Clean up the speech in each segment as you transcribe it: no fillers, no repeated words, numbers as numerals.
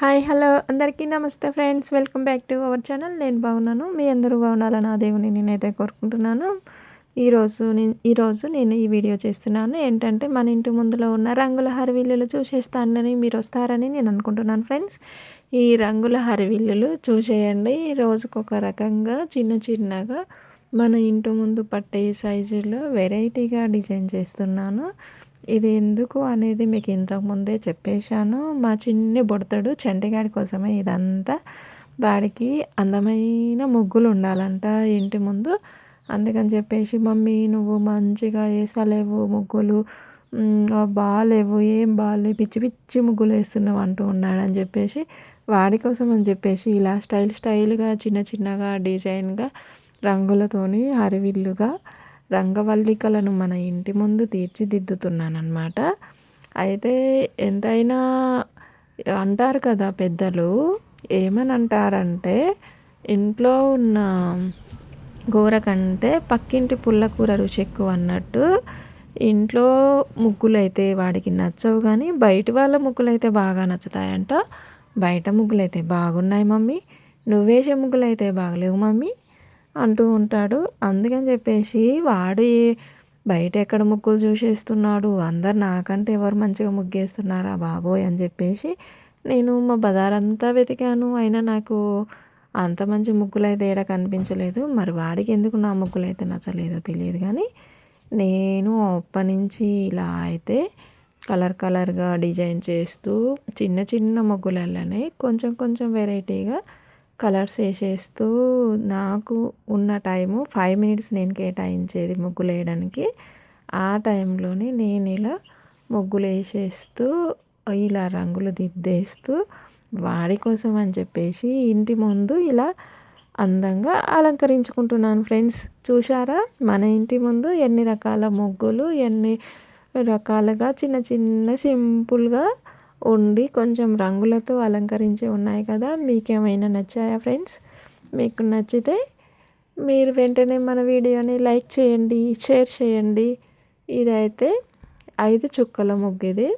Hi hello అందరికీ నమస్తే friends, welcome back to our channel. నేను బాగున్నాను, మీ అందరూ బాగున్నారని ఆ దేవుని నేనైతే కోరుకుంటున్నాను. ఈరోజు నేను ఈ వీడియో చేస్తున్నాను. ఏంటంటే మన ఇంటి ముందులో ఉన్న రంగుల హరివిల్లులు చూసేస్తానని మీరు వస్తారని నేను అనుకుంటున్నాను ఫ్రెండ్స్. ఈ రంగుల హరివిల్లులు చూసేయండి. రోజుకొక రకంగా చిన్న చిన్నగా మన ఇంటి ముందు పట్టే సైజులో వెరైటీగా డిజైన్ చేస్తున్నాను. ఇది ఎందుకు అనేది మీకు ఇంతకుముందే చెప్పేశాను. మా చిన్ని బుడతడు చంటిగాడి కోసమే ఇదంతా. వాడికి అందమైన ముగ్గులు ఉండాలంట ఇంటి ముందు. అందుకని చెప్పేసి మమ్మీ నువ్వు మంచిగా వేసలేవు ముగ్గులు, బాగాలేవు, ఏం బాగాలేవు, పిచ్చి పిచ్చి ముగ్గులు వేస్తున్నావు అంటూ ఉన్నాడని చెప్పేసి వాడి కోసం అని చెప్పేసి ఇలా స్టైల్గా చిన్న చిన్నగా డిజైన్గా రంగులతోని హరివిల్లుగా రంగవల్లికలను మన ఇంటి ముందు తీర్చిదిద్దుతున్నానమాట. అయితే ఎంతైనా అంటారు కదా పెద్దలు, ఏమని అంటారంటే ఇంట్లో ఉన్న కూర కంటే పక్కింటి పుల్లకూర రుచి ఎక్కువ అన్నట్టు. ఇంట్లో ముగ్గులైతే వాడికి నచ్చవు, కానీ బయట వాళ్ళ ముగ్గులైతే బాగా నచ్చుతాయంట. బయట ముగ్గులైతే బాగున్నాయి మమ్మీ, నువ్వేసే ముగ్గులైతే బాగలేవు మమ్మీ అంటూ ఉంటాడు. అందుకని చెప్పేసి వాడు బయట ఎక్కడ ముగ్గులు చూసేస్తున్నాడు, అందరు నాకంటే ఎవరు మంచిగా ముగ్గేస్తున్నారా బాబోయ్ అని చెప్పేసి నేను మా బజారంతా వెతికాను. అయినా నాకు అంత మంచి ముగ్గులు అయితే ఏడ కనిపించలేదు. మరి వాడికి ఎందుకు నా ముగ్గులు అయితే నచ్చలేదో తెలియదు, కానీ నేను అప్పటి నుంచి ఇలా అయితే కలర్గా డిజైన్ చేస్తూ చిన్న చిన్న ముగ్గులలోనే కొంచెం కొంచెం వెరైటీగా కలర్స్ వేసేస్తూ నాకు ఉన్న టైము 5 మినిట్స్ నేను కేటాయించేది ముగ్గులు వేయడానికి. ఆ టైంలోనే నేను ఇలా ముగ్గులు వేసేస్తూ ఇలా రంగులు దిద్దేస్తూ వాడి కోసం అని చెప్పేసి ఇంటి ముందు ఇలా అందంగా అలంకరించుకుంటున్నాను ఫ్రెండ్స్. చూసారా మన ఇంటి ముందు ఎన్ని రకాల ముగ్గులు, ఎన్ని రకాలుగా చిన్న చిన్న సింపుల్గా ఉండి కొంచెం రంగులతో అలంకరించి ఉన్నాయి కదా. మీకేమైనా నచ్చాయా ఫ్రెండ్స్? మీకు నచ్చితే మీరు వెంటనే మన వీడియోని లైక్ చేయండి, షేర్ చేయండి. ఇదైతే 5 చుక్కల ముగ్గు ఇది.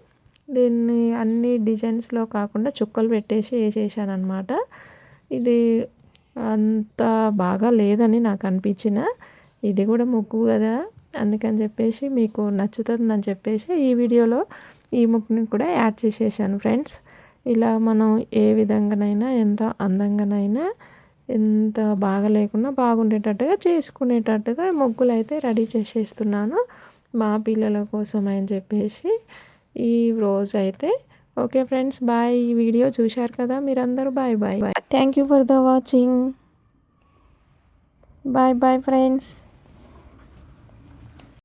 దీన్ని అన్ని డిజైన్స్లో కాకుండా చుక్కలు పెట్టేసి వేసేసాను అనమాట. ఇది అంత బాగా లేదని నాకు అనిపించిన, ఇది కూడా ముగ్గు కదా అందుకని చెప్పేసి మీకు నచ్చుతుందని చెప్పేసి ఈ వీడియోలో ఈ ముగ్గుని కూడా యాడ్ చేసేసాను ఫ్రెండ్స్. ఇలా మనం ఏ విధంగానైనా ఎంత అందంగానైనా ఎంత బాగా లేకున్నా బాగుండేటట్టుగా చేసుకునేటట్టుగా ముగ్గులు అయితే రెడీ చేసేస్తున్నాను మా పిల్లల కోసం అని చెప్పేసి ఈ రోజు అయితే. Okay friends, bye. ఈ వీడియో చూశారు కదా మీరందరూ. Bye bye. Thank you for the watching. Bye bye friends.